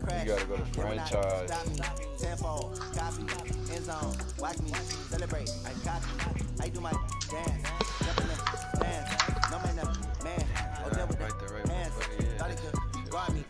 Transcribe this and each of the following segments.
You gotta go to franchise. Tenfold, copy, end zone, watch me celebrate. I copy, I do my dance, jump in the dance. No man, man, oh there with the hands. Thought he could guard me.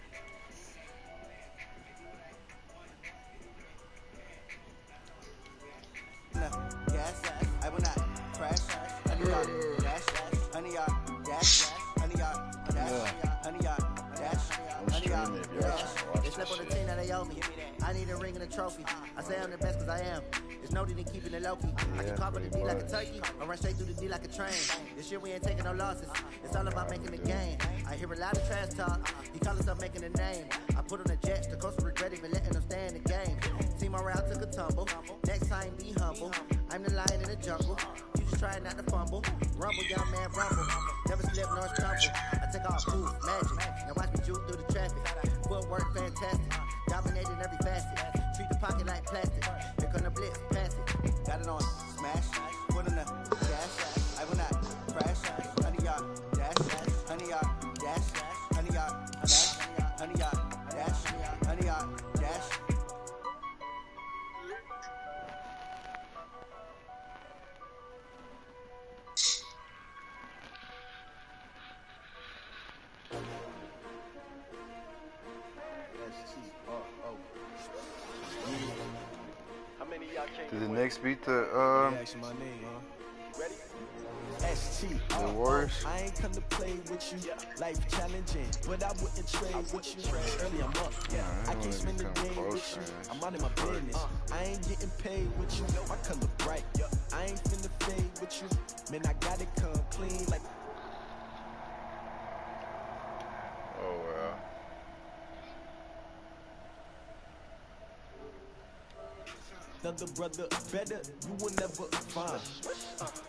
Gas, I will not crash. 100 yard dash, 100 yard dash, 100 yard dash, 100 yard dash, 100 yard dash. They slip on the team that they owe me. I need a ring and a trophy. I say I'm the best cause I am. It's no need in keeping it low key. I can carve the D like a turkey, or run straight through the D like a train. This year we ain't taking no losses. It's all about making the game. I hear a lot of trash talk. He call himself making a name. I put on the jets, the coach regret even letting them stay in the game. See my route took a tumble. Next time be humble. I'm the lion in the jungle. You just try not to fumble. Rumble, young man, rumble. Never slip nor stumble. I take off proof, magic. Now watch me juke through the traffic. Footwork fantastic. Dominating every facet. Treat the pocket like plastic. Here come the blitz, pass it. Got it on smash. Put in the dash. I will not crash. 100 yard dash. 100 yard dash. 100 yard dash. 100 yard dash. 100 yard dash. Did the Knicks beat the Warriors? I ain't come to play with you, life challenging, but I wouldn't trade with you. Early I'm up, I can't spend the day with you. I'm out of my business. I ain't getting paid with you. My color bright. I ain't finna fade with you. Man, I gotta come clean like. Oh well. Another brother better, you will never find.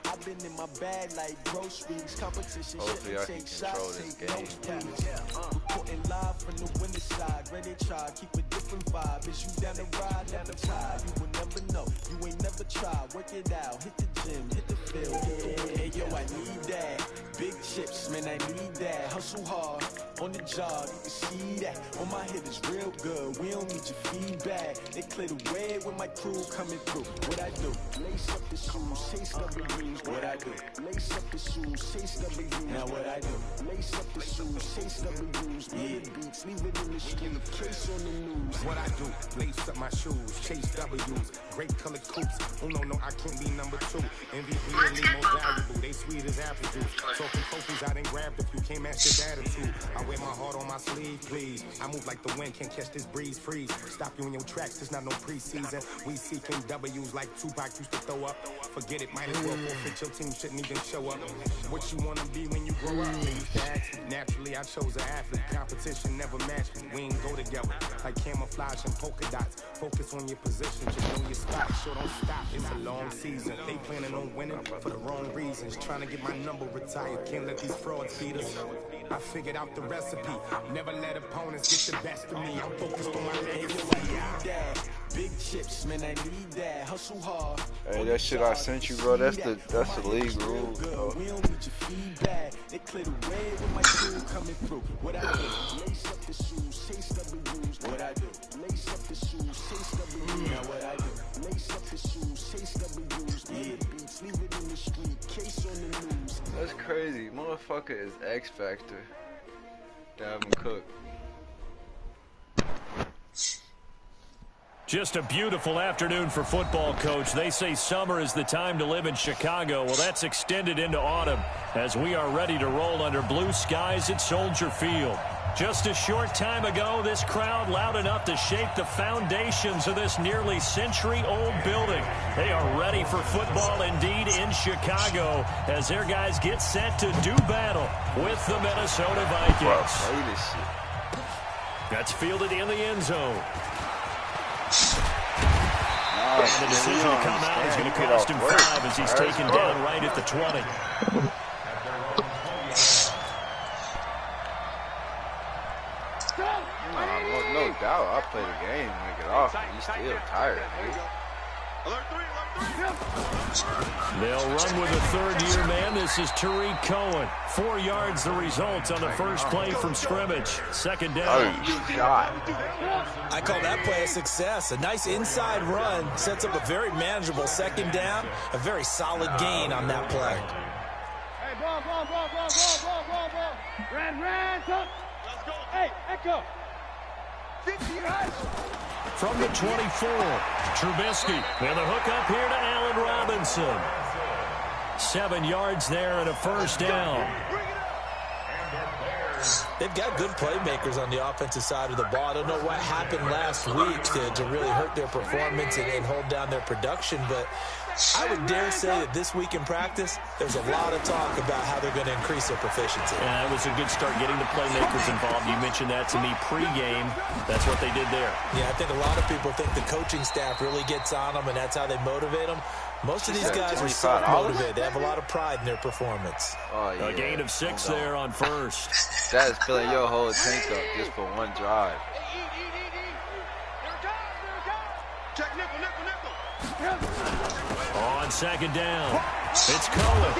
I've been in my bag like groceries. Competition Hopefully I shouldn't can take control shots, this take game. no squeeze. Reporting live from the winter side. Ready to try, keep a different vibe. Is you down the ride, down the tide? You will never know, you ain't never tried. Work it out, hit the gym, hit the field. Hey yo, I need that. Big chips, man, I need that. Hustle hard, on the job, you can see that. On my head is real good, we don't need your feedback. They clear the way with my crew coming through. What I do? Lace up the shoes, chase W's. What I do? Lace up the shoes, chase W's. Now what I do? Lace up the shoes, chase W's. Yeah. Beats, leave it in the street, case on the news. What I do? Lace up my shoes, chase W's. Great colored coops. Oh no, I can't be number 2. MVP and me most valuable. They sweet as apple juice. Talking trophies, I done grabbed a few. Can't match this attitude. I wear my heart on my sleeve, please. I move like the wind, can't catch this breeze, freeze. Stop you in your tracks, there's not no preseason. We seeking W's like Tupac used to throw up. Forget it, might as well forfeit. Your team shouldn't even show up. What you wanna be when you grow up? Naturally, I chose an athlete. Competition never matched me. We ain't go together like camouflage and polka dots. Focus on your position, just know your spot. So don't stop. It's a long season. They planning on winning for the wrong reasons. Trying to get my number retired. Can't let these frauds beat us. I figured out the recipe. Never let opponents get the best of me. I'm focused on my legacy. Big chips, man, I need that. Hustle hard. Hey, that shit I sent you, bro. That's the league rule, bro. We don't need your feedback. They clear the way with my crew coming through. What I do? Lace up the shoes, chase W's. What I do? Lace up the shoes, chase W's. Now what I do? Lace up the shoes, chase W's. Yeah. Beats, leave it in the street, case on the news. That's crazy. Motherfucker is X Factor. Dalvin Cook. Just a beautiful afternoon for football, Coach. They say summer is the time to live in Chicago. Well, that's extended into autumn as we are ready to roll under blue skies at Soldier Field. Just a short time ago, this crowd loud enough to shake the foundations of this nearly century-old building. They are ready for football indeed in Chicago as their guys get set to do battle with the Minnesota Vikings. That's fielded in the end zone. And the decision to come out is going to cost him 5 as he's taken down right at the 20. No doubt, I play the game, make it off, but he's still tired, dude. They'll run with a third-year man. This is Tariq Cohen. 4 yards the result on the first play from scrimmage. Second down. Oh, God. I call that play a success. A nice inside run sets up a very manageable second down. A very solid gain on that play. Hey, ball. Ran, touch. Let's go. Hey, echo. From the 24, Trubisky. And the hook up here to Allen Robinson. 7 yards there and a first down. They've got good playmakers on the offensive side of the ball. I don't know what happened last week to really hurt their performance and hold down their production, but I would dare say that this week in practice, there's a lot of talk about how they're going to increase their proficiency. Yeah, that was a good start getting the playmakers involved. You mentioned that to me pregame. That's what they did there. Yeah, I think a lot of people think the coaching staff really gets on them, and that's how they motivate them. Most of these guys are self-motivated. They have a lot of pride in their performance. Oh, yeah. A gain of 6 there on first. That is filling your whole tank up just for one drive. On second down, it's Cohen.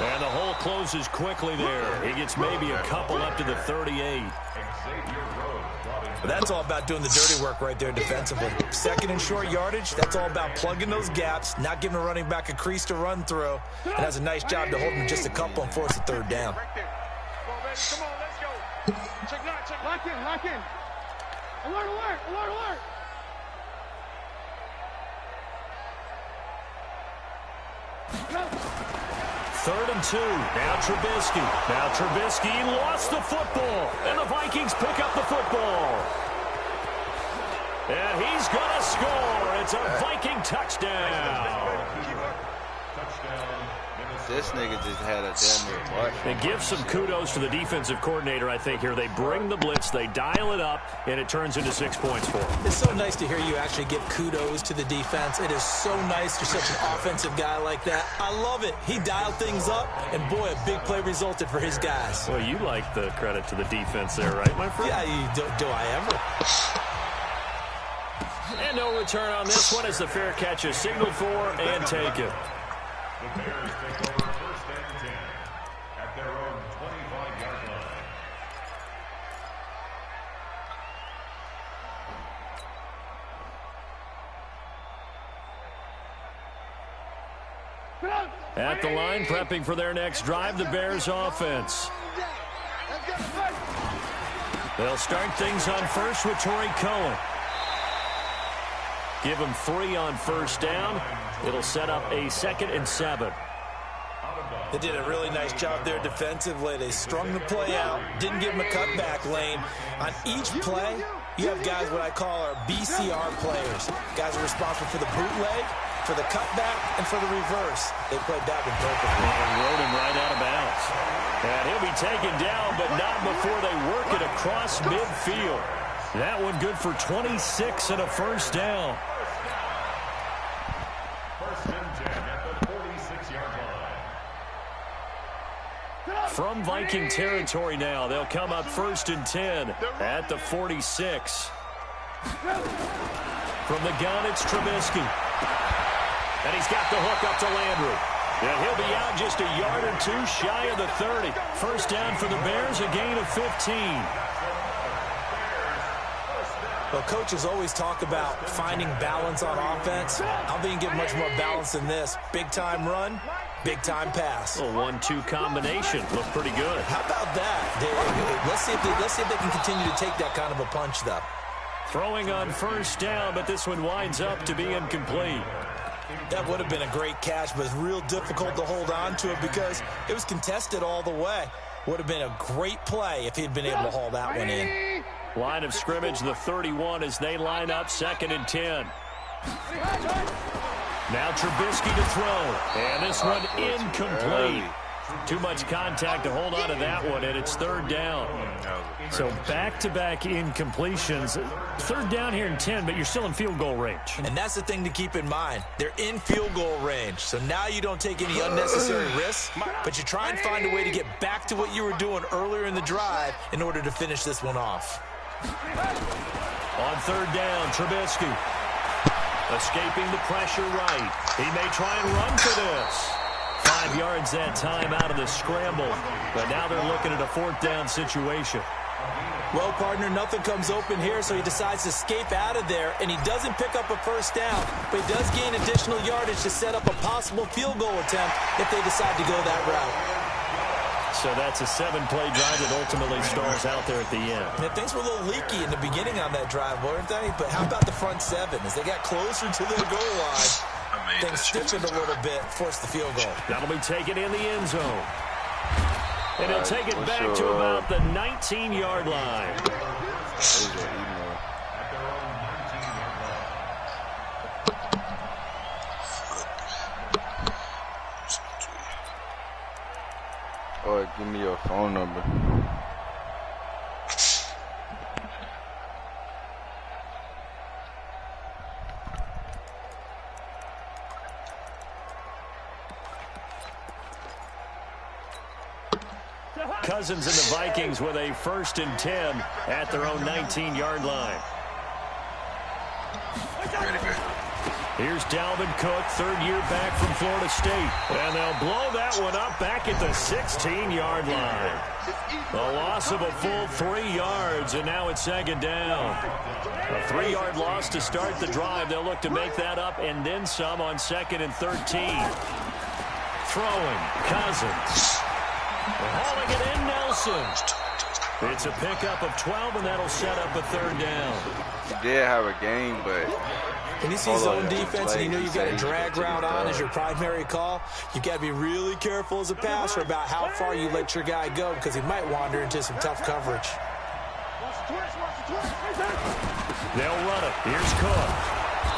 And the hole closes quickly there. He gets maybe a couple up to the 38. But that's all about doing the dirty work right there defensively. Second and short yardage, that's all about plugging those gaps, not giving a running back a crease to run through, and has a nice job to hold him just a couple and force a third down. Come on, let's go. Check. Lock in. Alert. Third and 2. Now Trubisky lost the football. And the Vikings pick up the football. And he's going to score. It's a Viking touchdown. This nigga just had a damn near watch. And give some kudos to the defensive coordinator, I think, here. They bring the blitz, they dial it up, and it turns into 6 points for them. It's so nice to hear you actually give kudos to the defense. It is so nice you're such an offensive guy like that. I love it. He dialed things up, and boy, a big play resulted for his guys. Well, you like the credit to the defense there, right, my friend? Yeah, do I ever? And no return on this one as the fair catch is signaled for and taken. The Bears take over first and 10 at their own 25-yard line. At the line, prepping for their next drive, the Bears offense. They'll start things on first with Tariq Cohen. Give him 3 on first down. It'll set up a 2nd and 7. They did a really nice job there defensively. They strung the play out, didn't give him a cutback lane. On each play, you have guys what I call our BCR players. Guys are responsible for the bootleg, for the cutback, and for the reverse. They played that one perfectly. And rode him right out of bounds. And he'll be taken down, but not before they work it across midfield. That one good for 26 and a first down. From Viking territory now, they'll come up 1st and 10 at the 46. From the gun, it's Trubisky. And he's got the hook up to Landry. And he'll be out just a yard or 2 shy of the 30. First down for the Bears, a gain of 15. Well, coaches always talk about finding balance on offense. I don't think you get much more balance than this. Big-time run, big-time pass. A 1-2 combination. Looked pretty good. How about that? Let's see if they can continue to take that kind of a punch, though. Throwing on first down, but this one winds up to be incomplete. That would have been a great catch, but it's real difficult to hold on to it because it was contested all the way. Would have been a great play if he'd been able to haul that one in. Line of scrimmage, the 31 as they line up 2nd and 10. Now Trubisky to throw. And this one incomplete. Too much contact to hold on to that one, and it's 3rd down. So back-to-back incompletions. 3rd down here in 10, but you're still in field goal range. And that's the thing to keep in mind. They're in field goal range. So now you don't take any unnecessary risks, but you try and find a way to get back to what you were doing earlier in the drive in order to finish this one off. On 3rd down, Trubisky. Escaping the pressure right. He may try and run for this. 5 yards that time out of the scramble. But now they're looking at a 4th down situation. Well, partner, nothing comes open here, so he decides to escape out of there, and he doesn't pick up a first down, but he does gain additional yardage to set up a possible field goal attempt if they decide to go that route. So that's a 7-play drive that ultimately stalls out there at the end. And things were a little leaky in the beginning on that drive, weren't they? But how about the front 7? As they got closer to their goal line, things stiffened a little bit, forced the field goal. That'll be taken in the end zone. And he'll take it back to about the 19-yard line. Oh, give me your phone number. Cousins and the Vikings with a 1st and 10 at their own 19-yard line. Here's Dalvin Cook, 3rd year back from Florida State. And they'll blow that one up back at the 16-yard line. A loss of a full 3 yards, and now it's 2nd down. A 3-yard loss to start the drive. They'll look to make that up and then some on 2nd and 13. Throwing, Cousins. Hauling it in, Nelson. It's a pickup of 12, and that'll set up a 3rd down. He did have a game, but when you see zone defense and you know you've got a drag route on as your primary call, you've got to be really careful as a passer about how far you let your guy go because he might wander into some tough coverage. They'll run it. Here's Cook.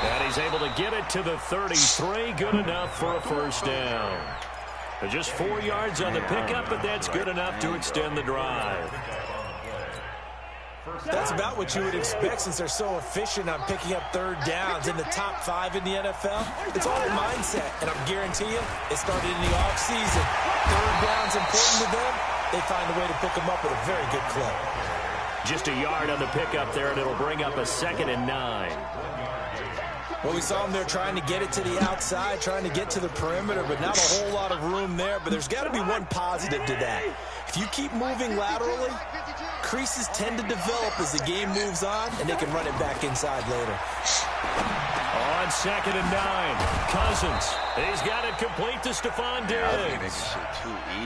And he's able to get it to the 33. Good enough for a 1st down. Just 4 yards on the pickup, but that's good enough to extend the drive. That's about what you would expect since they're so efficient on picking up 3rd downs in the top 5 in the NFL. It's all mindset, and I guarantee you, it started in the offseason. 3rd down's important to them. They find a way to pick them up at a very good clip. Just a yard on the pickup there, and it'll bring up a 2nd and 9. Well, we saw them there trying to get it to the outside, trying to get to the perimeter, but not a whole lot of room there. But there's got to be one positive to that. If you keep moving laterally, creases tend to develop as the game moves on, and they can run it back inside later. On 2nd and 9, Cousins. He's got it complete to Stephon Diggs.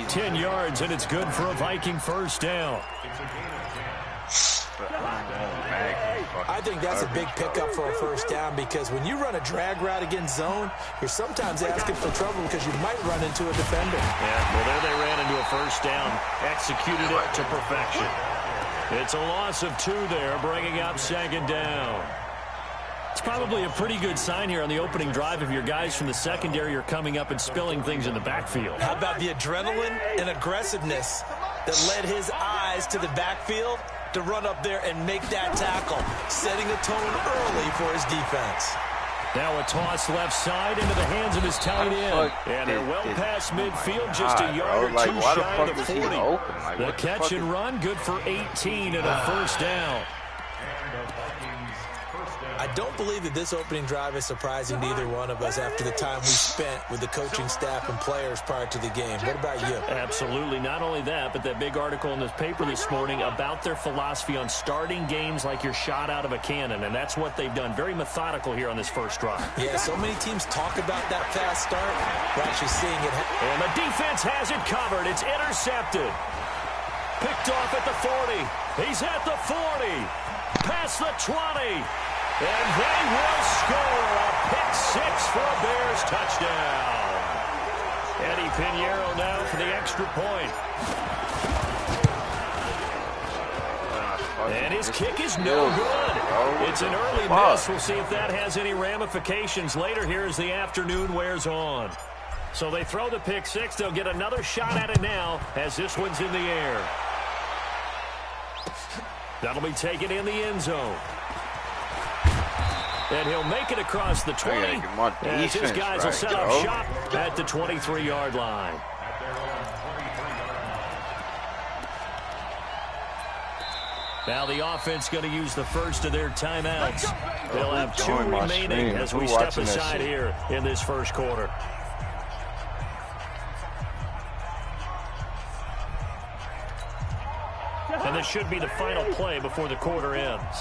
10 yards, and it's good for a Viking 1st down. I think that's a big pickup for a 1st down because when you run a drag route against zone, you're sometimes asking for trouble because you might run into a defender. Yeah, well, there they ran into a 1st down, executed it to perfection. It's a loss of 2 there, bringing up 2nd down. It's probably a pretty good sign here on the opening drive if your guys from the secondary are coming up and spilling things in the backfield. How about the adrenaline and aggressiveness that led his eyes to the backfield to run up there and make that tackle, setting a tone early for his defense. Now a toss left side into the hands of his tight end. And they're well past midfield, just a yard or 2 shy of the 40. The catch and run, good for 18 and a 1st down. I don't believe that this opening drive is surprising to either one of us after the time we spent with the coaching staff and players prior to the game. What about you? Absolutely. Not only that, but that big article in this paper this morning about their philosophy on starting games like you're shot out of a cannon, and that's what they've done. Very methodical here on this 1st drive. Yeah, so many teams talk about that fast start. We're actually seeing it. And the defense has it covered. It's intercepted. Picked off at the 40. He's at the 40. Past the 20. And they will score a pick 6 for a Bears touchdown. Eddie Pinheiro now for the extra point. And his kick is no good. It's an early miss. We'll see if that has any ramifications later here as the afternoon wears on. So they throw the pick 6. They'll get another shot at it now as this one's in the air. That'll be taken in the end zone. And he'll make it across the 20. And his guys will set up shop at the 23-yard line. Now the offense going to use the first of their timeouts. They'll have 2 Join my remaining stream. as Who we step watching that aside shit? here in this first quarter. And this should be the final play before the quarter ends.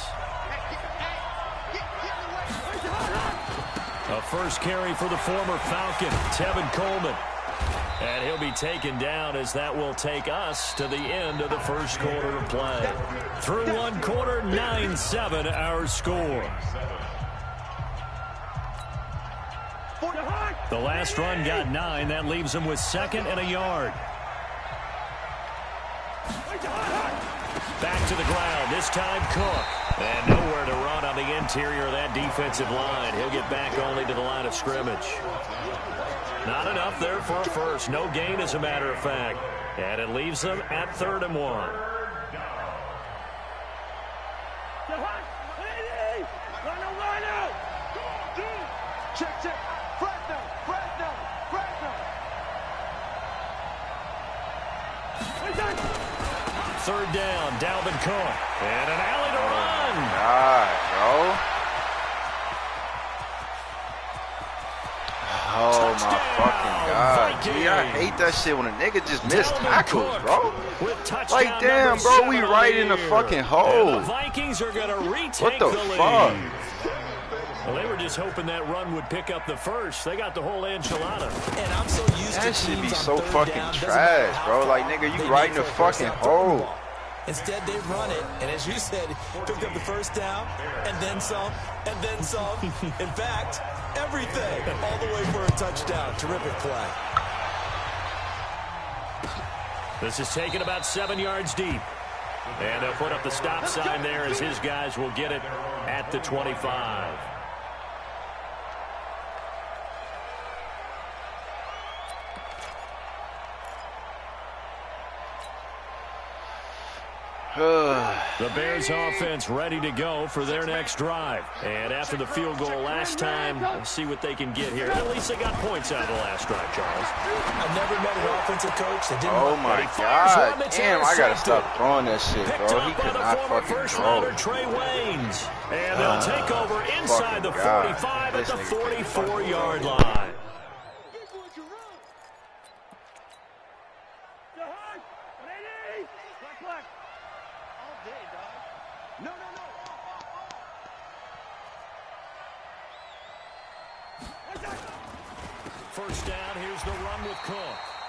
A first carry for the former Falcon, Tevin Coleman. And he'll be taken down as that will take us to the end of the first quarter of play. Through one quarter, 9-7 our score. The last run got 9. That leaves them with 2nd and a yard. Back to the ground, this time Cook. And nowhere to run on the interior of that defensive line. He'll get back only to the line of scrimmage. Not enough there for a first. No gain, as a matter of fact. And it leaves them at 3rd and 1. Check. Third down, Dalvin Cook. And an alley to run. God, bro. Oh, my fucking God. Gee, I hate that shit when a nigga just missed tackles, bro. Like, damn, bro, we right in the fucking hole. The Vikings are going to retake What the lead. fuck? Well, they were just hoping that run would pick up the first. They got the whole enchilada. And I'm so used That to shit be teams so on 3rd fucking down, doesn't matter trash, how bro. Like, far nigga, they you right in need the for a first fucking down throwing the hole. ball. Instead, they run it, and as you said, picked up the first down, and then some, and then some. In fact, everything, all the way for a touchdown. Terrific play. This is taken about 7 yards deep. And they'll put up the stop sign there as his guys will get it at the 25. The Bears offense ready to go for their next drive. And after the field goal last time, we'll see what they can get here. At least they got points out of the last drive, Charles. I've never met an offensive coach that didn't Oh want my that. God. Damn, I gotta stop throwing that shit, bro. He could not fucking first throw. rounder Trey Waynes. And they'll take over inside the 45 at the 44-yard line. First down, here's the run with Cook.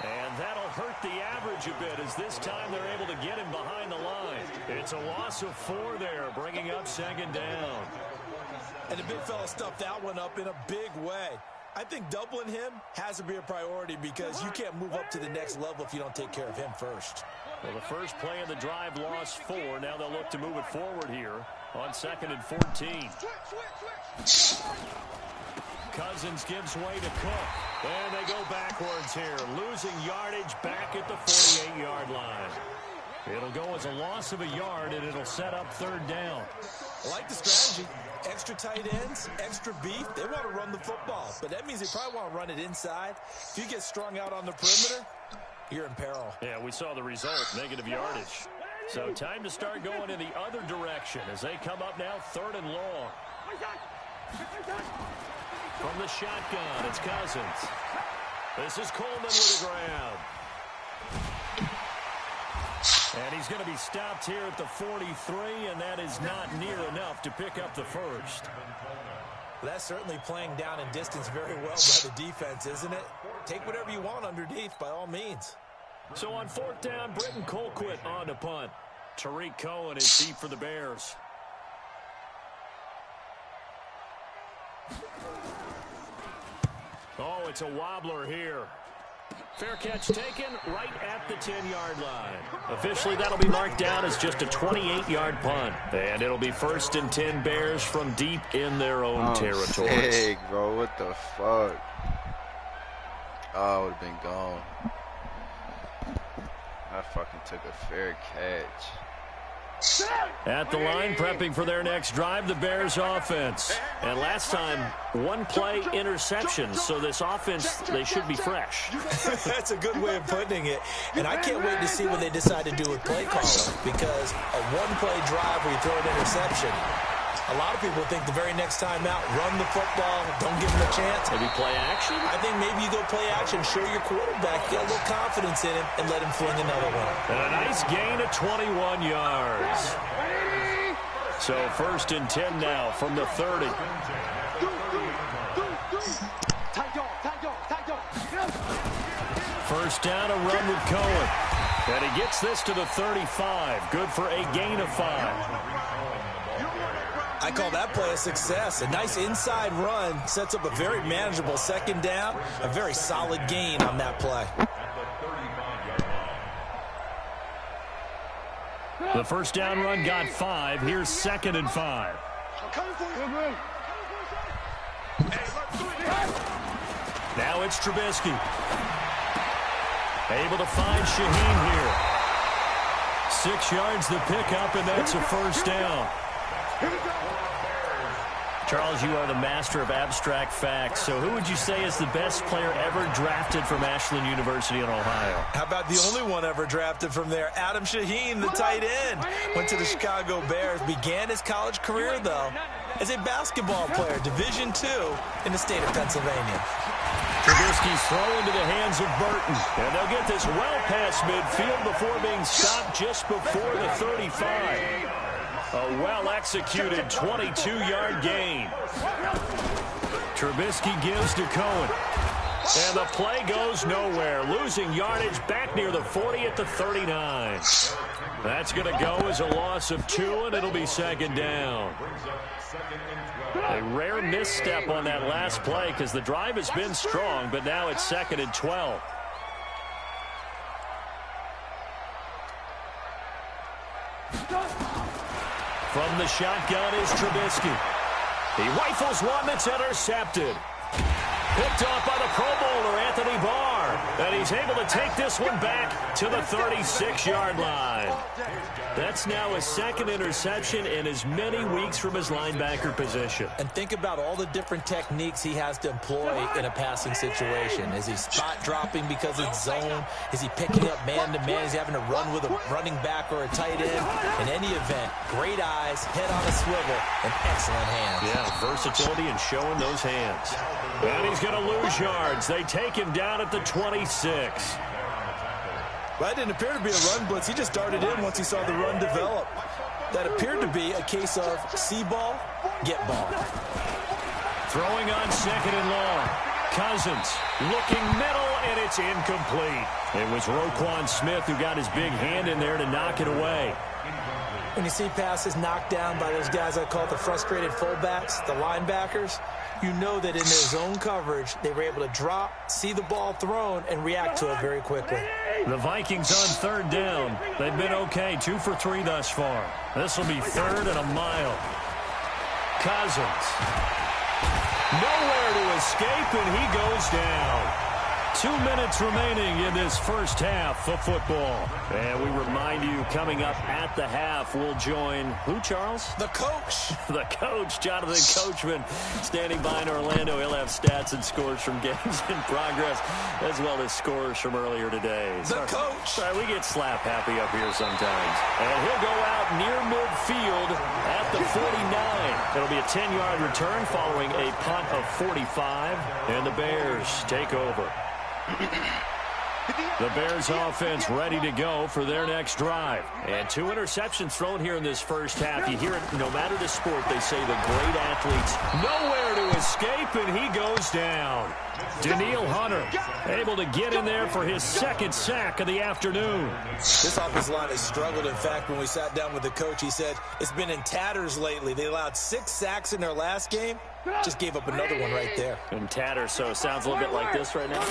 And that'll hurt the average a bit as this time they're able to get him behind the line. It's a loss of 4 there, bringing up 2nd down. And the big fella stuffed that one up in a big way. I think doubling him has to be a priority because you can't move up to the next level if you don't take care of him first. Well, the first play of the drive lost 4. Now they'll look to move it forward here on 2nd and 14. Cousins gives way to Cook. And they go backwards here, losing yardage back at the 48-yard line. It'll go as a loss of a yard, and it'll set up 3rd down. I like the strategy. Extra tight ends, extra beef. They want to run the football, but that means they probably want to run it inside. If you get strung out on the perimeter, you're in peril. Yeah, we saw the result, negative yardage. So time to start going in the other direction as they come up now 3rd and long. From the shotgun, it's Cousins. This is Coleman with the ground. And he's going to be stopped here at the 43, and that is not near enough to pick up the first. That's certainly playing down in distance very well by the defense, isn't it? Take whatever you want underneath, by all means. So on 4th down, Britton Colquitt on to punt. Tariq Cohen is deep for the Bears. Oh, it's a wobbler here. Fair catch taken right at the 10-yard line. Officially, that'll be marked down as just a 28-yard punt. And it'll be 1st and 10 Bears from deep in their own territory. Sick, bro. What the fuck? Oh, I would have been gone. I fucking took a fair catch. At the line, prepping for their next drive, the Bears offense. And last time, one play interception. So this offense, they should be fresh. That's a good way of putting it. And I can't wait to see what they decide to do with play calling, because a one-play drive where you throw an interception, a lot of people think the very next time out, run the football, don't give him a chance. Maybe play action? I think maybe you go play action, show your quarterback, get a little confidence in him, and let him fling another one. And a nice gain of 21 yards. So 1st and 10 now from the 30. First down, a run with Cohen. And he gets this to the 35. Good for a gain of 5. I call that play a success. A nice inside run sets up a very manageable 2nd down. A very solid gain on that play. The first down run got 5. Here's 2nd and 5. Now it's Trubisky. Able to find Shaheen here. 6 yards the pickup, and that's a first down. Charles, you are the master of abstract facts. So who would you say is the best player ever drafted from Ashland University in Ohio? How about the only one ever drafted from there? Adam Shaheen, the tight end. Went to the Chicago Bears. Began his college career, though, as a basketball player, Division II in the state of Pennsylvania. Trubisky's throw into the hands of Burton. And they'll get this well past midfield before being stopped just before the 35. A well-executed 22-yard gain. Trubisky gives to Cohen. And the play goes nowhere. Losing yardage back near the 40 at the 39. That's going to go as a loss of 2, and it'll be 2nd down. A rare misstep on that last play because the drive has been strong, but now it's 2nd and 12. From the shotgun is Trubisky. He rifles one that's intercepted. Picked off by the Pro Bowler, Anthony Barr. And he's able to take this one back to the 36-yard line. That's now his 2nd interception in as many weeks from his linebacker position. And think about all the different techniques he has to employ in a passing situation. Is he spot dropping because it's zone? Is he picking up man-to-man? Is he having to run with a running back or a tight end? In any event, great eyes, head on a swivel, and excellent hands. Yeah, versatility and showing those hands. And he's going to lose yards. They take him down at the 26. Well, that didn't appear to be a run blitz. He just darted in once he saw the run develop. That appeared to be a case of see ball, get ball. Throwing on 2nd and long. Cousins looking middle, and it's incomplete. It was Roquan Smith who got his big hand in there to knock it away. When you see passes knocked down by those guys I call the frustrated fullbacks, the linebackers, you know that in their zone coverage, they were able to drop, see the ball thrown, and react to it very quickly. The Vikings on 3rd down. They've been okay, 2 for 3 thus far. This will be 3rd and a mile. Cousins. Nowhere to escape, and he goes down. 2 minutes remaining in this first half of football. And we remind you, coming up at the half, we'll join who, Charles? The coach. The coach, Jonathan Coachman, standing by in Orlando. He'll have stats and scores from games in progress, as well as scores from earlier today. The coach. Sorry, we get slap happy up here sometimes. And he'll go out near midfield at the 49. It'll be a 10-yard return following a punt of 45. And the Bears take over. The Bears offense ready to go for their next drive. And 2 interceptions thrown here in this first half. You hear it, no matter the sport, they say the great athletes, nowhere to escape, and he goes down. Daniil Hunter able to get in there for his 2nd sack of the afternoon. This offensive line has struggled. In fact, when we sat down with the coach, he said it's been in tatters lately. They allowed 6 sacks in their last game. Just gave up another one right there. In tatters, so it sounds a little bit like this right now.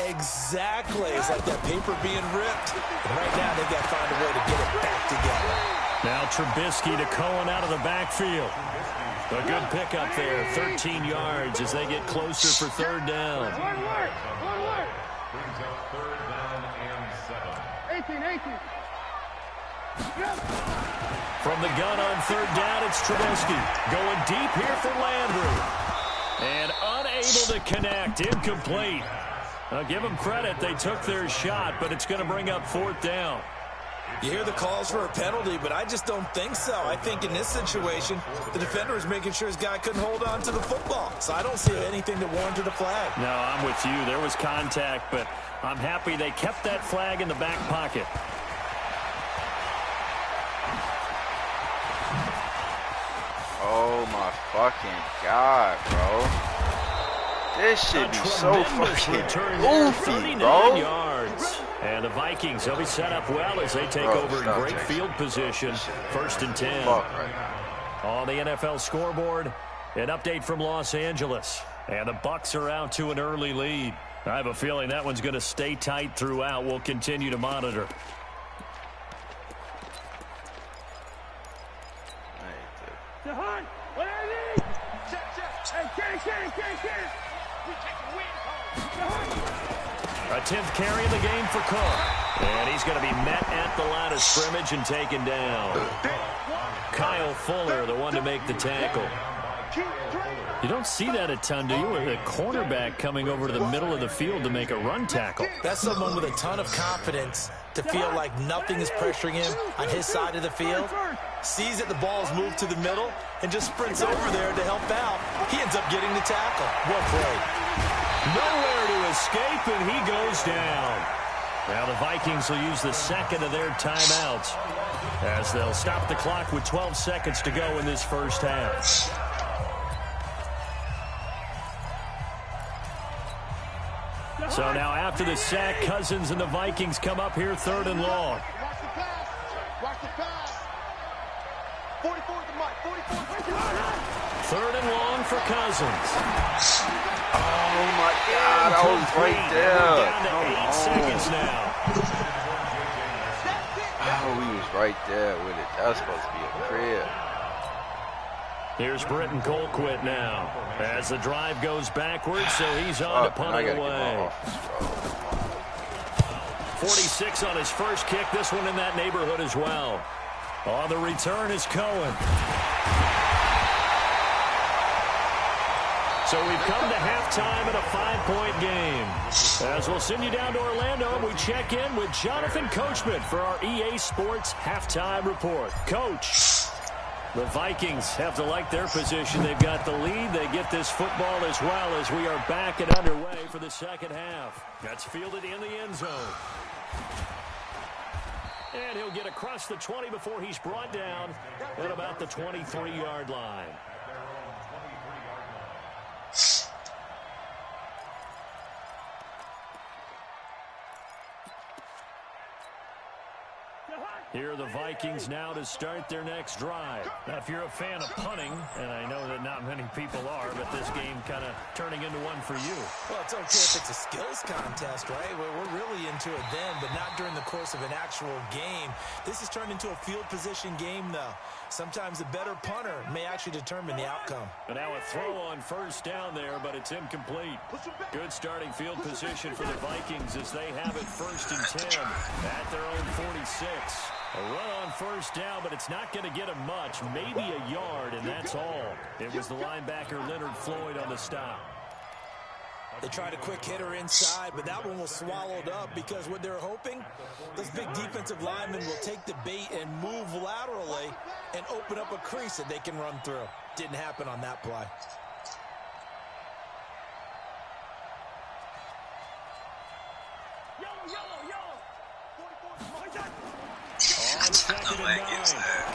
Exactly. It's like that paper being ripped. And right now, they got to find a way to get it back together. Now Trubisky to Cohen out of the backfield. A good pickup there, 13 yards as they get closer for 3rd down. Brings up 3rd down and 7. 18. From the gun on third down, it's Trubisky. Going deep here for Landry. And unable to connect. Incomplete. I'll give them credit. They took their shot, but it's going to bring up fourth down. You hear the calls for a penalty, but I just don't think so. I think in this situation, the defender is making sure his guy couldn't hold on to the football. So I don't see anything that warranted a flag. No, I'm with you. There was contact, but I'm happy they kept that flag in the back pocket. Oh, my fucking God, bro. This should be so fucking goofy, bro. Yards. And the Vikings, they'll be set up well as they take over in great field position. 1st and 10. On the NFL scoreboard, an update from Los Angeles. And the Bucs are out to an early lead. I have a feeling that one's going to stay tight throughout. We'll continue to monitor. A 10th carry of the game for Cook. And he's going to be met at the line of scrimmage and taken down. Kyle Fuller, the one to make the tackle. You don't see that a ton, do you? With a cornerback coming over to the middle of the field to make a run tackle. That's someone with a ton of confidence to feel like nothing is pressuring him on his side of the field. Sees that the ball is moved to the middle and just sprints over there to help out. He ends up getting the tackle. Well played. Nowhere to escape, and he goes down. Now the Vikings will use the second of their timeouts as they'll stop the clock with 12 seconds to go in this first half. So now after the sack, Cousins and the Vikings come up here 3rd and long. Watch the pass. Watch the pass. 44 at the mic. 44. 3rd and long for Cousins. Oh, my God. I was right there. Down to 8 seconds now. Oh, he was right there with it. That was supposed to be a crib. Here's Britton Colquitt now as the drive goes backwards, so he's on to punt it away. 46 on his first kick. This one in that neighborhood as well. On the return is Cohen. So we've come to halftime in a 5-point game. As we'll send you down to Orlando, we check in with Jonathan Coachman for our EA Sports Halftime Report. Coach, the Vikings have to like their position. They've got the lead. They get this football as well as we are back and underway for the second half. That's fielded in the end zone. And he'll get across the 20 before he's brought down at about the 23-yard line. Here are the Vikings now to start their next drive. Now, if you're a fan of punting, and I know that not many people are, but this game kind of turning into one for you. Well, it's okay if it's a skills contest, right? We're really into it then, but not during the course of an actual game. This has turned into a field position game, though. Sometimes the better punter may actually determine the outcome. And now a throw on first down there, but it's incomplete. Good starting field position for the Vikings as they have it 1st and 10 at their own 46. A run on first down, but it's not going to get him much. Maybe a yard, and that's all. It was the linebacker Leonard Floyd on the stop. They tried a quick hitter inside, but that one was swallowed up because what they're hoping, those big defensive linemen will take the bait and move laterally and open up a crease that they can run through. Didn't happen on that play. On 2nd and 9,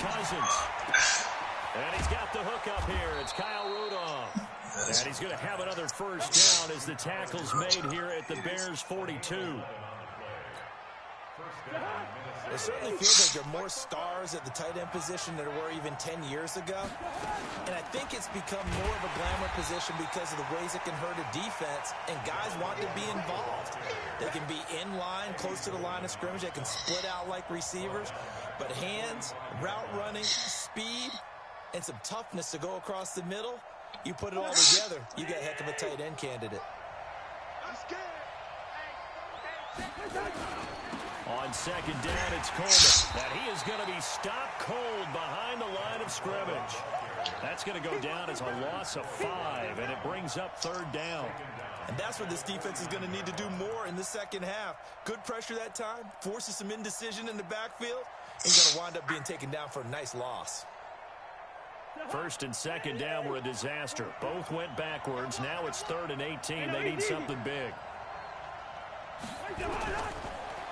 Cousins. And he's got the hook up here. It's Kyle Rudolph. And he's going to have another first down as the tackle's made here at the Bears' 42. It certainly feels like there are more stars at the tight end position than there were even 10 years ago. And I think it's become more of a glamour position because of the ways it can hurt a defense, and guys want to be involved. They can be in line, close to the line of scrimmage. They can split out like receivers. But hands, route running, speed, and some toughness to go across the middle, you put it all together, you got a heck of a tight end candidate. On second down, it's Coleman. And he is going to be stopped cold behind the line of scrimmage. That's going to go down as a loss of 5, and it brings up third down. And that's what this defense is going to need to do more in the second half. Good pressure that time, forces some indecision in the backfield, and going to wind up being taken down for a nice loss. First and second down were a disaster. Both went backwards. Now it's 3rd and 18. They need something big.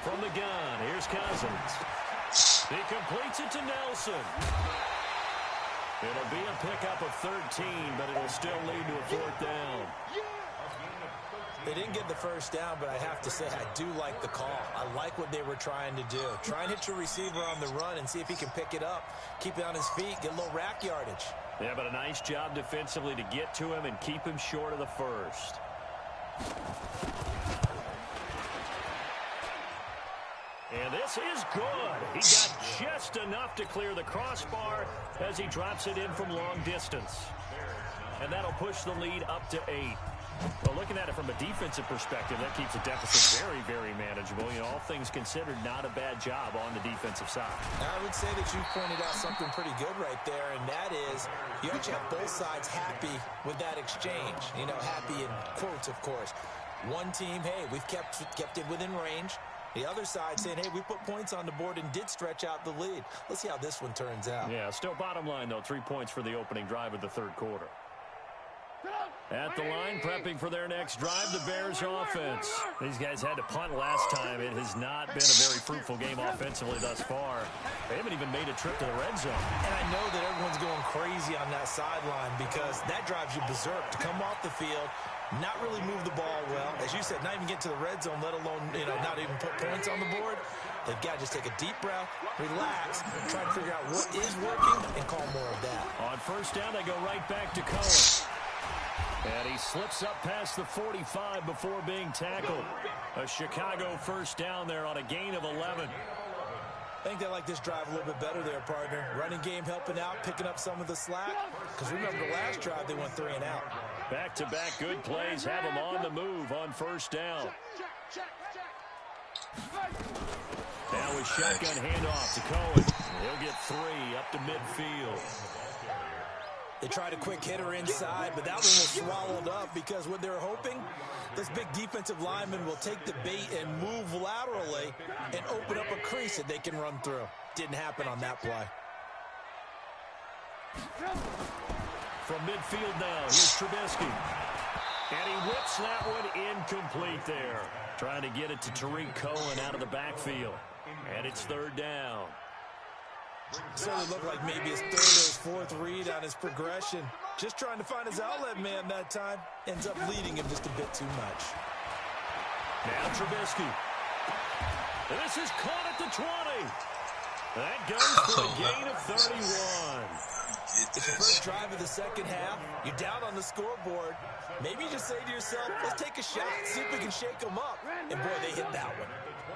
From the gun, here's Cousins. He completes it to Nelson. It'll be a pickup of 13, but it'll still lead to a 4th down. They didn't get the first down, but I have to say I do like the call. I like what they were trying to do. Try and hit your receiver on the run and see if he can pick it up, keep it on his feet, get a little rack yardage. Yeah, but a nice job defensively to get to him and keep him short of the first. And this is good. He got just enough to clear the crossbar as he drops it in from long distance. And that'll push the lead up to 8. Well, looking at it from a defensive perspective, that keeps the deficit very, very manageable. You know, all things considered, not a bad job on the defensive side. I would say that you pointed out something pretty good right there, and that is you actually have both sides happy with that exchange. You know, happy in quotes, of course. One team, hey, we've kept it within range. The other side saying, hey, we put points on the board and did stretch out the lead. Let's see how this one turns out. Yeah, still bottom line, though, 3 points for the opening drive of the third quarter. At the line, prepping for their next drive, the Bears offense. These guys had to punt last time. It has not been a very fruitful game offensively thus far. They haven't even made a trip to the red zone. And I know that everyone's going crazy on that sideline because that drives you berserk to come off the field, not really move the ball well. As you said, not even get to the red zone, let alone, you know, not even put points on the board. They've got to just take a deep breath, relax, try to figure out what is working, and call more of that. On first down, they go right back to Cohen. And he slips up past the 45 before being tackled. A Chicago first down there on a gain of 11. I think they like this drive a little bit better there, partner. Running game helping out, picking up some of the slack. Because remember the last drive, they went 3 and out. Back-to-back good plays have them on the move on first down. Now with shotgun handoff to Cohen. He'll get 3 up to midfield. They tried a quick hitter inside, but that one was swallowed up because what they're hoping, this big defensive lineman will take the bait and move laterally and open up a crease that they can run through. Didn't happen on that play. From midfield now, here's Trubisky. And he whips that one incomplete there. Trying to get it to Tariq Cohen out of the backfield. And it's third down. So it looked like maybe his 3rd or his 4th read on his progression. Just trying to find his outlet man that time. Ends up leading him just a bit too much. Now Trubisky. And this is caught at the 20. That goes for a gain of 31. It's your first drive of the second half. You're down on the scoreboard. Maybe you just say to yourself, let's take a shot, see if we can shake them up. And boy, they hit that one.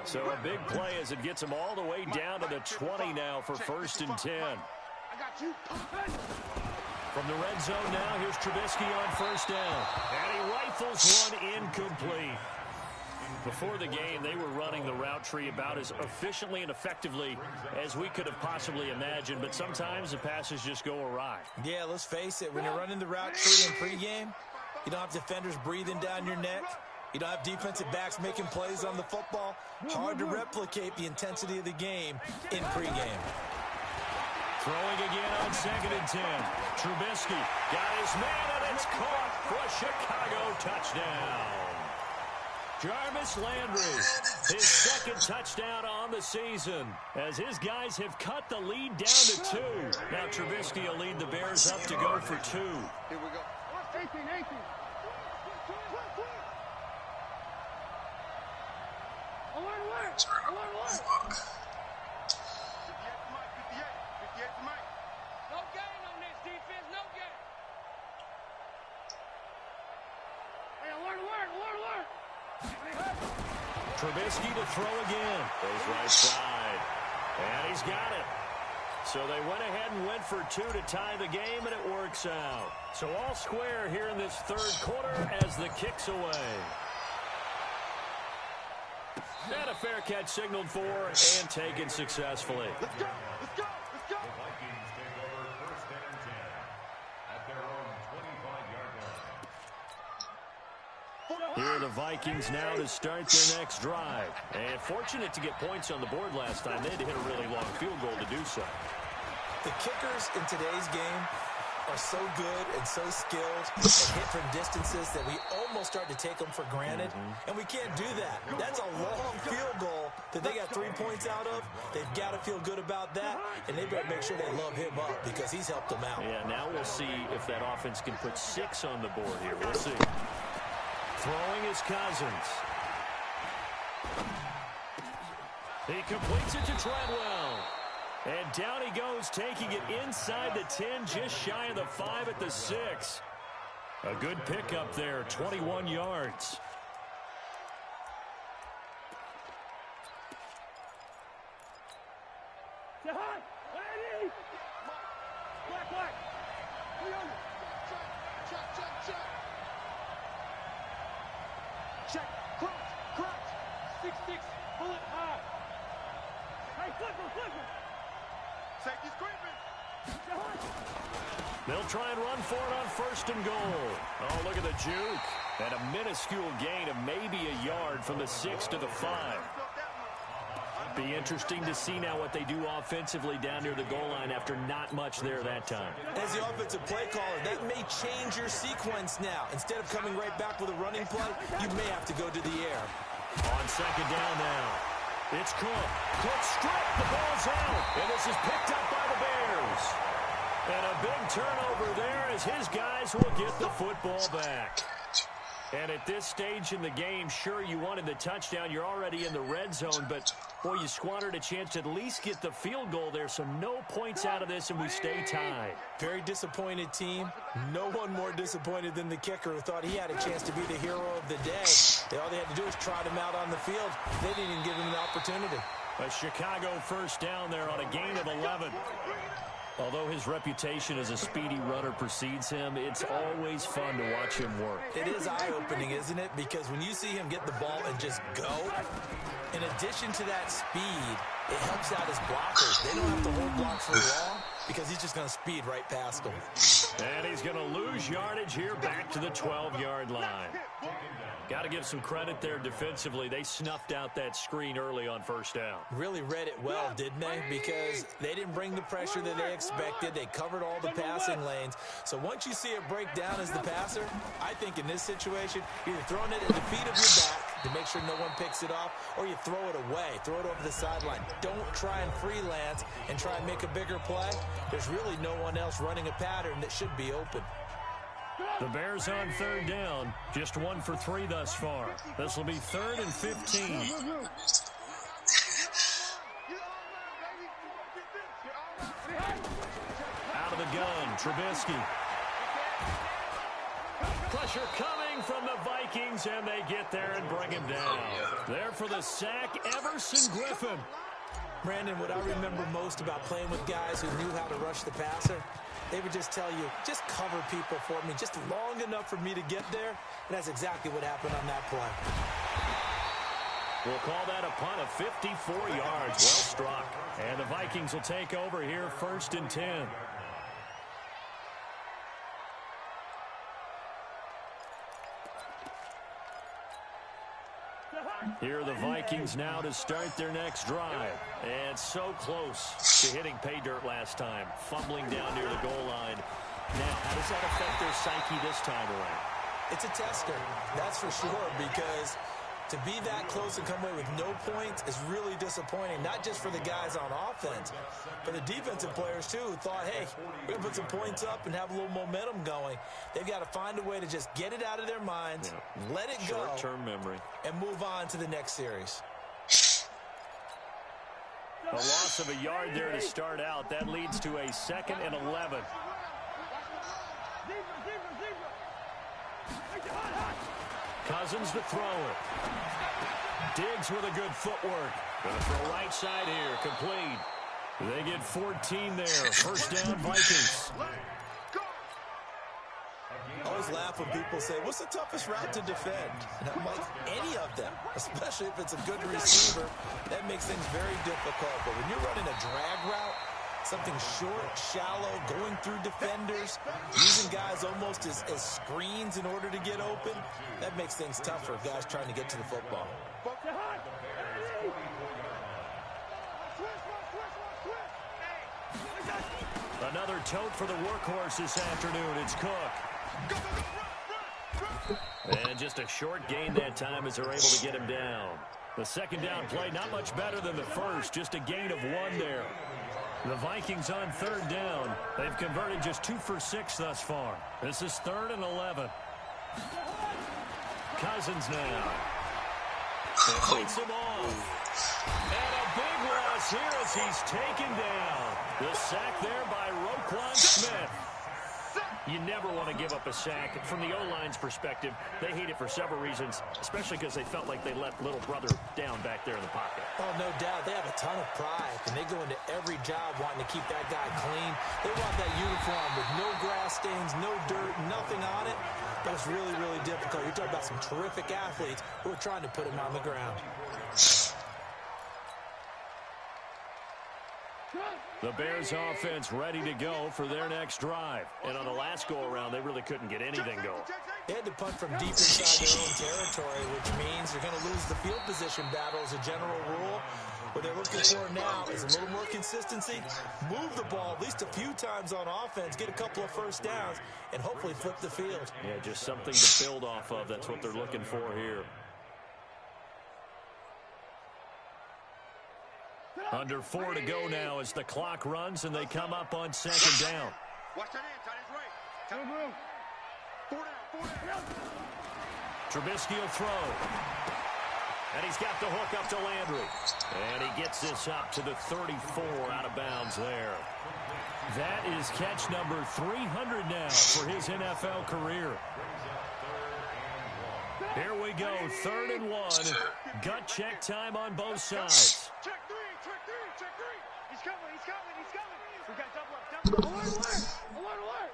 So a big play as it gets them all the way down to the 20 now for first and 10. From the red zone now, here's Trubisky on first down. And he rifles one incomplete. Before the game, they were running the route tree about as efficiently and effectively as we could have possibly imagined, but sometimes the passes just go awry. Yeah, let's face it, when you're running the route tree in pregame, you don't have defenders breathing down your neck. You don't have defensive backs making plays on the football. Hard to replicate the intensity of the game in pregame. Throwing again on second and 10. Trubisky got his man, and it's caught for a Chicago touchdown. Jarvis Landry, his second touchdown on the season, as his guys have cut the lead down to 2. Now Trubisky will lead the Bears up to go for 2. Here we go. 18. Fuck. 58 to Mike. No gain on this defense, no gain. Hey, alert. Trubisky to throw again. Goes right side. And he's got it. So they went ahead and went for 2 to tie the game, and it works out. So all square here in this third quarter as the kick's away. And a fair catch signaled for and taken successfully. Let's go. Let's go. Let's go. The Vikings take over first and 10 at their own 25-yard line. Here are the Vikings now to start their next drive. And fortunate to get points on the board last time. They had to hit a really long field goal to do so. The kickers in today's game are so good and so skilled and hit from distances that we almost start to take them for granted, and we can't do that. That's a long field goal that they got 3 points out of. They've got to feel good about that, and they better make sure they love him up because he's helped them out. Yeah, now we'll see if that offense can put 6 on the board here. We'll see. Throwing is Cousins. He completes it to Treadwell. And down he goes, taking it inside the 10, just shy of the 5 at the 6. A good pickup there, 21 yards. Check. Crunch. 6'6", bullet high. Hey, flipper. Safety screaming. They'll try and run for it on first and goal. Oh, look at the juke. And a minuscule gain of maybe a yard from the 6 to the 5. Be interesting to see now what they do offensively down near the goal line after not much there that time. As the offensive play caller, that may change your sequence now. Instead of coming right back with a running play, you may have to go to the air. On second down now. It's Cook. Cook stripped. The ball's out. And this is picked up by the Bears. And a big turnover there as his guys will get the football back. And at this stage in the game, sure, you wanted the touchdown. You're already in the red zone, but, boy, you squandered a chance to at least get the field goal there, so no points out of this, and we stay tied. Very disappointed team. No one more disappointed than the kicker who thought he had a chance to be the hero of the day. All they had to do was trot him out on the field. They didn't even give him an opportunity. A Chicago first down there on a gain of 11. Although his reputation as a speedy runner precedes him, it's always fun to watch him work. It is eye-opening, isn't it? Because when you see him get the ball and just go, in addition to that speed, it helps out his blockers. They don't have to hold blocks for long because he's just going to speed right past them. And he's going to lose yardage here back to the 12-yard line. Got to give some credit there defensively. They snuffed out that screen early on first down. Really read it well, didn't they? Because they didn't bring the pressure that they expected. They covered all the passing lanes. So once you see it break down as the passer, I think in this situation, you're either throwing it at the feet of your back to make sure no one picks it off, or you throw it away, throw it over the sideline. Don't try and freelance and try and make a bigger play. There's really no one else running a pattern that should be open. The Bears on third down, just 1 for 3 thus far. This will be 3rd and 15. Out of the gun, Trubisky. Pressure coming from the Vikings, and they get there and bring him down. There for the sack, Everson Griffin. Brandon, what I remember most about playing with guys who knew how to rush the passer, they would just tell you, just cover people for me, just long enough for me to get there. And that's exactly what happened on that play. We'll call that a punt of 54 yards. Well struck. And the Vikings will take over here, 1st and 10. Here are the Vikings now to start their next drive. And so close to hitting pay dirt last time. Fumbling down near the goal line. Now, how does that affect their psyche this time around? It's a tester, that's for sure, because to be that close and come away with no points is really disappointing, not just for the guys on offense, but the defensive players, too, who thought, hey, we're going to put some points up and have a little momentum going. They've got to find a way to just get it out of their minds, let it go, short-term memory, and move on to the next series. A loss of a yard there to start out. That leads to a 2nd and 11. Cousins to throw it. Diggs with a good footwork. Going to throw right side here. Complete. They get 14 there. First down, Vikings. I always laugh when people say, what's the toughest route to defend? And I'm like, any of them, especially if it's a good receiver. That makes things very difficult. But when you're running a drag route, something short, shallow, going through defenders, using guys almost as screens in order to get open, that makes things tough for guys trying to get to the football. Another tote for the workhorse this afternoon. It's Cook. And just a short gain that time as they're able to get him down. The second down play, not much better than the first. Just a gain of 1 there. The Vikings on third down. They've converted just 2 for 6 thus far. This is 3rd and 11. Cousins now. It beats him off. And a big loss here as he's taken down. The sack there by Roquan Smith. You never want to give up a sack. From the O-line's perspective, they hate it for several reasons, especially because they felt like they let little brother down back there in the pocket. Oh, no doubt. They have a ton of pride, and they go into every job wanting to keep that guy clean. They want that uniform with no grass stains, no dirt, nothing on it. But it's really, really difficult. You're talking about some terrific athletes who are trying to put him on the ground. The Bears offense ready to go for their next drive. And on the last go-around, they really couldn't get anything going. They had to punt from deep inside their own territory, which means they're going to lose the field position battle as a general rule. What they're looking for now is a little more consistency, move the ball at least a few times on offense, get a couple of first downs, and hopefully flip the field. Yeah, just something to build off of. That's what they're looking for here. Under 4 to go now as the clock runs and they come up on second down. Watch that in, tight end right. 4 down. Trubisky will throw. And he's got the hook up to Landry. And he gets this up to the 34 out of bounds there. That is catch number 300 now for his NFL career. Here we go, 3rd and 1. Gut check time on both sides. Check three. He's coming. We got double up. Alert.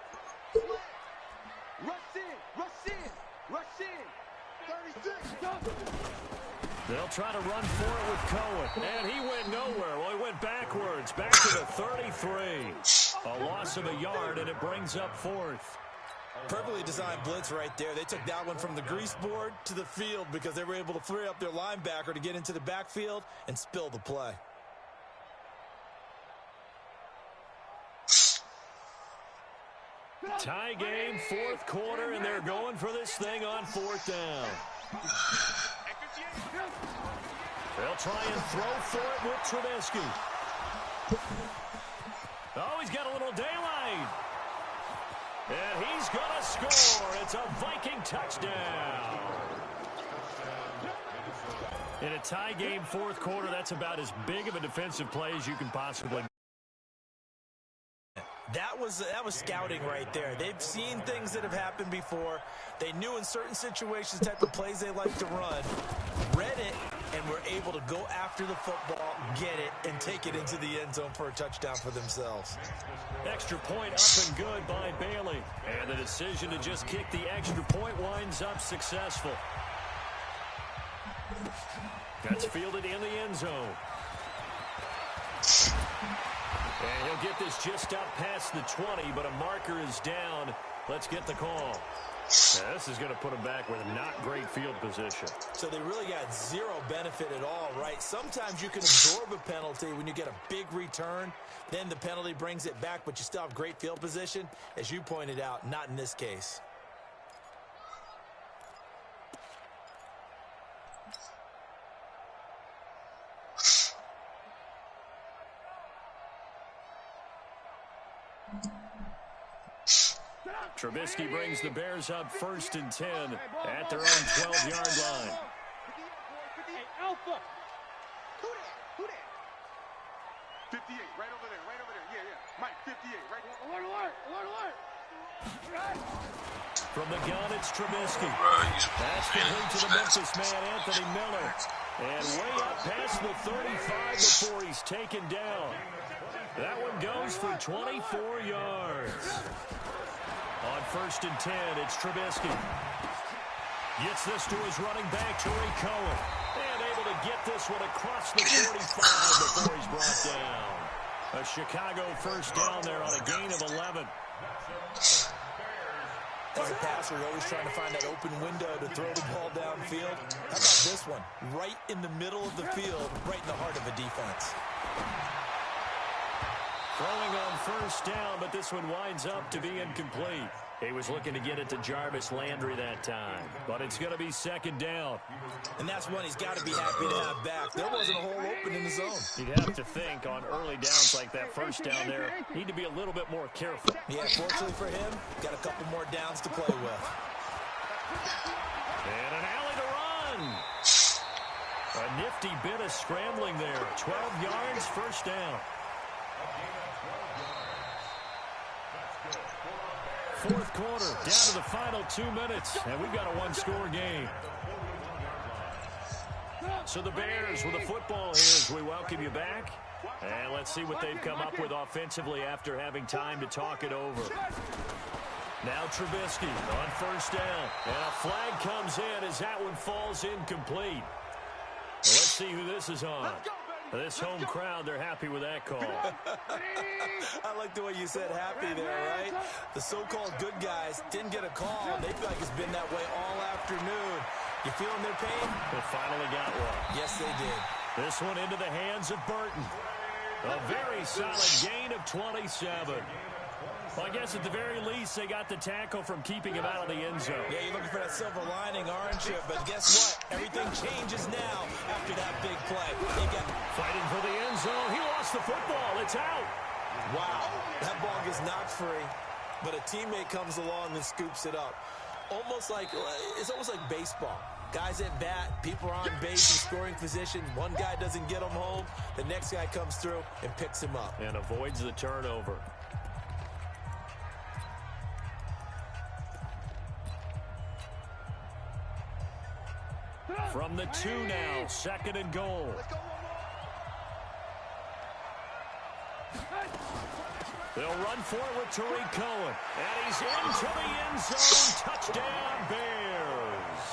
Rush in. 36. They'll try to run for it with Cohen. And he went nowhere. Well, he went backwards. Back to the 33. A loss of a yard, and it brings up 4th. Perfectly designed blitz right there. They took that one from the grease board to the field because they were able to free up their linebacker to get into the backfield and spill the play. Tie game, 4th quarter, and they're going for this thing on 4th down. They'll try and throw for it with Trubisky. Oh, he's got a little daylight. And he's going to score. It's a Viking touchdown. In a tie game, 4th quarter, that's about as big of a defensive play as you can possibly get. That was scouting right there. They've seen things that have happened before. They knew in certain situations the type of plays they like to run, read it, and were able to go after the football, get it, and take it into the end zone for a touchdown for themselves. Extra point up and good by Bailey. And the decision to just kick the extra point winds up successful. That's fielded in the end zone. And he'll get this just up past the 20, but a marker is down. Let's get the call. Now, this is going to put him back with not great field position. So they really got zero benefit at all, right? Sometimes you can absorb a penalty when you get a big return. Then the penalty brings it back, but you still have great field position. As you pointed out, not in this case. Trubisky brings the Bears up 1st and 10 at their own 12-yard line. Hey, Alpha. Who that? 58, right over there. Yeah. Mike, 58, right there. Alert. From the gun, it's Trubisky. That's complete to the Memphis man, Anthony Miller. And way up past the 35 before he's taken down. That one goes for 24 yards. On 1st and 10, it's Trubisky. Gets this to his running back, Tariq Cohen. And able to get this one across the 45 before he's brought down. A Chicago first down there on a gain of 11. As a passer, you're always trying to find that open window to throw the ball downfield. How about this one? Right in the middle of the field, right in the heart of a defense. Throwing on first down, but this one winds up to be incomplete. He was looking to get it to Jarvis Landry that time, but it's going to be 2nd down. And that's one he's got to be happy to have back. There wasn't a hole open in the zone. You'd have to think on early downs like that first down there, need to be a little bit more careful. Yeah, fortunately for him, got a couple more downs to play with. And an alley to run. A nifty bit of scrambling there. 12 yards, first down. 4th quarter, down to the final 2 minutes, and we've got a one-score game. So the Bears with the football here as we welcome you back. And let's see what they've come up with offensively after having time to talk it over. Now Trubisky on first down. And a flag comes in as that one falls incomplete. Well, let's see who this is on. This home crowd, they're happy with that call. I like the way you said happy there, right? The so-called good guys didn't get a call. They feel like it's been that way all afternoon. You feeling their pain? They finally got one. Yes, they did. This one into the hands of Burton. A very solid gain of 27. Well, I guess at the very least, they got the tackle from keeping him out of the end zone. Yeah, you're looking for that silver lining, aren't you? But guess what? Everything changes now after that big play. They got fighting for the end zone. He lost the football. It's out. Wow. That ball gets knocked free, but a teammate comes along and scoops it up. It's almost like baseball. Guys at bat, people are on base in scoring position. One guy doesn't get him home. The next guy comes through and picks him up. And avoids the turnover. From the 2 now, 2nd and goal. They'll run forward to Tariq Cohen. And he's into the end zone. Touchdown, Bears.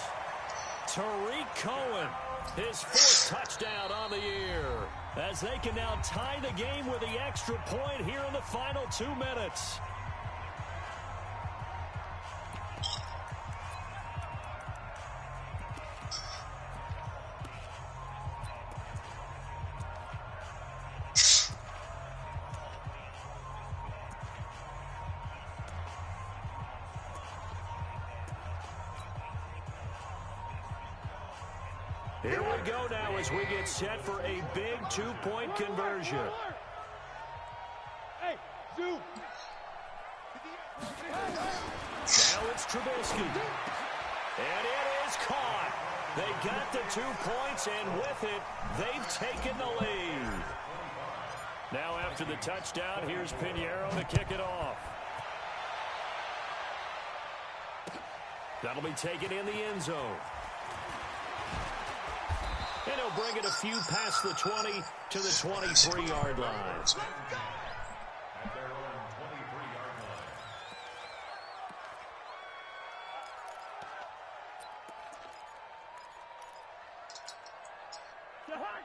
Tariq Cohen, his 4th touchdown on the year. As they can now tie the game with the extra point here in the final 2 minutes. Here we go now as we get set for a big 2-point conversion. Hey, zoom. Now it's Trubisky. And it is caught. They got the 2 points, and with it, they've taken the lead. Now after the touchdown, here's Pinheiro to kick it off. That'll be taken in the end zone. And he'll bring it a few past the 20 to the 23-yard line.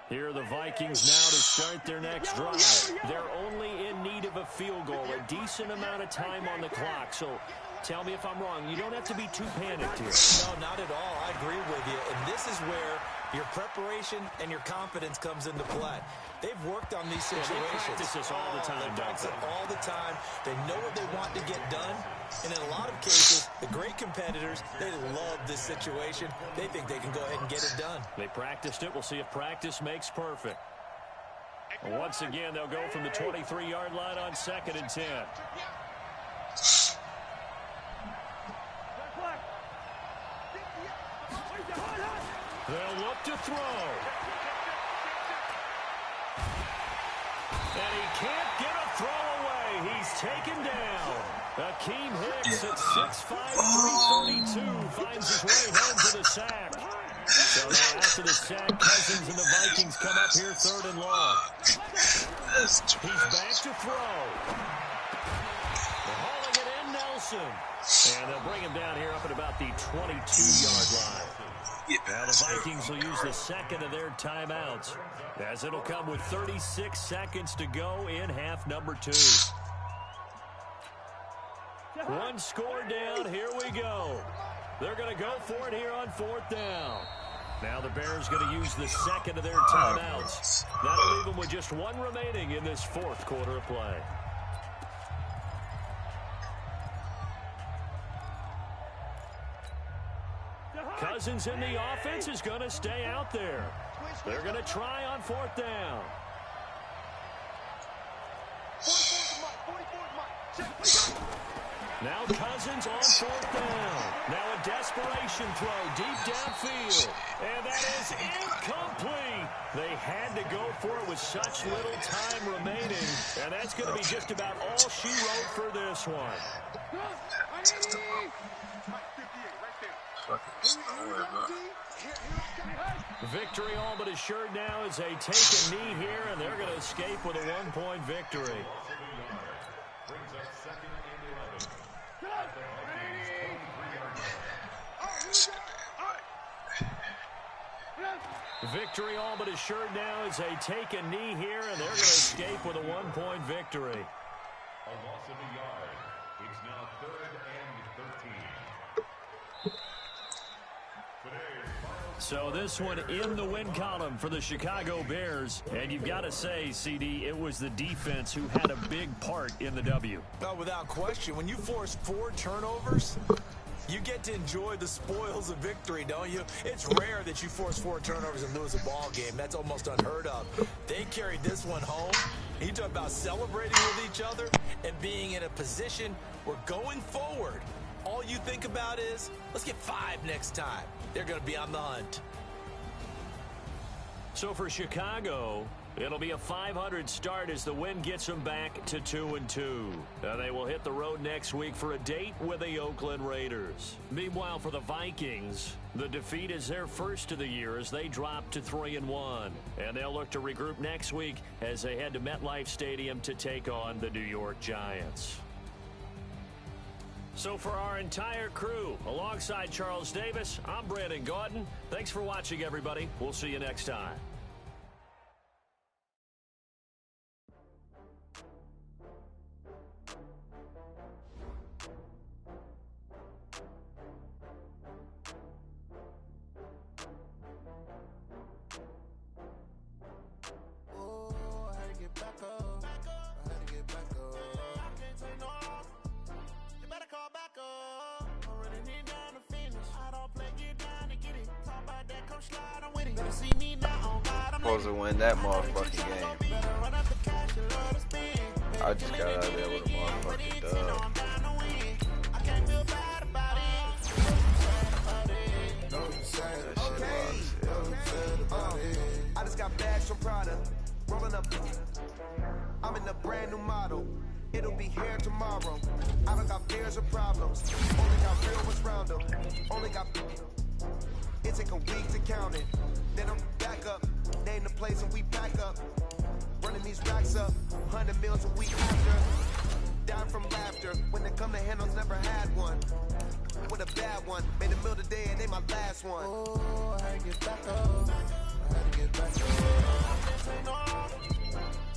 Here are the Vikings now to start their next drive. They're only in need of a field goal, a decent amount of time on the clock. So tell me if I'm wrong. You don't have to be too panicked here. No, not at all. I agree with you. And this is where your preparation and your confidence comes into play. They've worked on these situations. They practice this all the time. They practice it all the time. They know what they want to get done. And in a lot of cases, the great competitors, they love this situation. They think they can go ahead and get it done. They practiced it. We'll see if practice makes perfect. Once again, they'll go from the 23-yard line on 2nd and 10. They'll look to throw. And he can't get a throw away. He's taken down. Akeem Hicks at 6'5", 332 finds his way home to the sack. So now after the sack, Cousins and the Vikings come up here 3rd and long. He's back to throw. Hauling it in, Wilson. And they'll bring him down here up at about the 22-yard line. Now the Vikings will use the second of their timeouts, as it'll come with 36 seconds to go in half number 2. One score down, here we go. They're going to go for it here on 4th down. Now the Bears going to use the second of their timeouts. That'll leave them with just one remaining in this 4th quarter of play. Cousins in the offense is going to stay out there. They're going to try on 4th down. Now Cousins on 4th down. Now a desperation throw deep downfield. And that is incomplete. They had to go for it with such little time remaining. And that's going to be just about all she wrote for this one. Victory all but assured now as they take a knee here, and they're going to escape with a 1-point victory. Victory all but assured now as they take a knee here, and they're going to escape with a 1-point victory. A loss of a yard. It's now 3rd and 13. So this one in the win column for the Chicago Bears. And you've got to say, CD, it was the defense who had a big part in the W. No, without question. When you force 4 turnovers, you get to enjoy the spoils of victory, don't you? It's rare that you force 4 turnovers and lose a ball game. That's almost unheard of. They carried this one home. You talk about celebrating with each other and being in a position where going forward, all you think about is, let's get 5 next time. They're going to be on the hunt. So for Chicago, it'll be a 500 start as the win gets them back to 2-2. They will hit the road next week for a date with the Oakland Raiders. Meanwhile, for the Vikings, the defeat is their first of the year as they drop to 3-1. And they'll look to regroup next week as they head to MetLife Stadium to take on the New York Giants. So for our entire crew, alongside Charles Davis, I'm Brandon Gaudin. Thanks for watching, everybody. We'll see you next time. Supposed to win that motherfucking game. I just got out of there with a motherfucking dub. I just got bags from Prada, rolling up. I'm in a brand new model. It'll be here tomorrow. I don't got fears or problems. Only got real ones round them. Only got. It take a week to count it. Then I'm back up. Name the place and we pack up. Running these racks up. 100 meals a week after. Down from laughter. When they come to handles, never had one. With a bad one. Made a meal today and they my last one. Oh, I had to get back up. I had to get back up.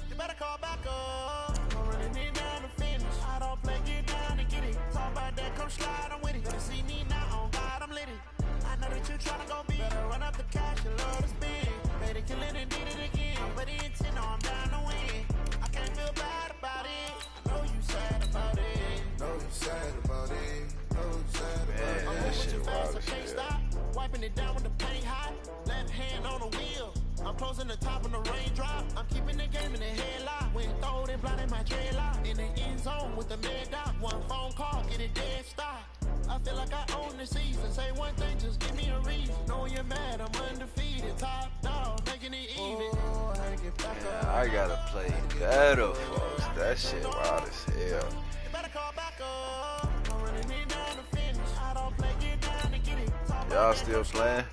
You better call back up. I'm running it down to finish. I don't play, get down to get it. Talk about that, come slide, I'm with it. Better see me now, on God, I'm lit it. I know that you tryna go big. Better run up the cash, you love to spin. Made it, kill it, and did it again. But the intent, no, I'm down to win. I can't feel bad about it. Know you sad about it. Know you sad about it. Know you sad about it. I'm moving too fast, I can't stop. Wiping it down with the paint hot. Left hand on the wheel. I'm closing the top when the raindrop. I'm keeping the game in the headlock. When throwed and blinded my dreadlock. In the end zone with the mad dot. One phone call, get it dead stop. I feel like I own the season. Say one thing, just give me a reason. Know you're mad, I'm undefeated. Top dog, making it even. Oh, I get back up. I gotta play better, folks. That shit wild as hell. You better call back up. I'm running it down to finish. I don't play, get down to get it. Y'all still playing?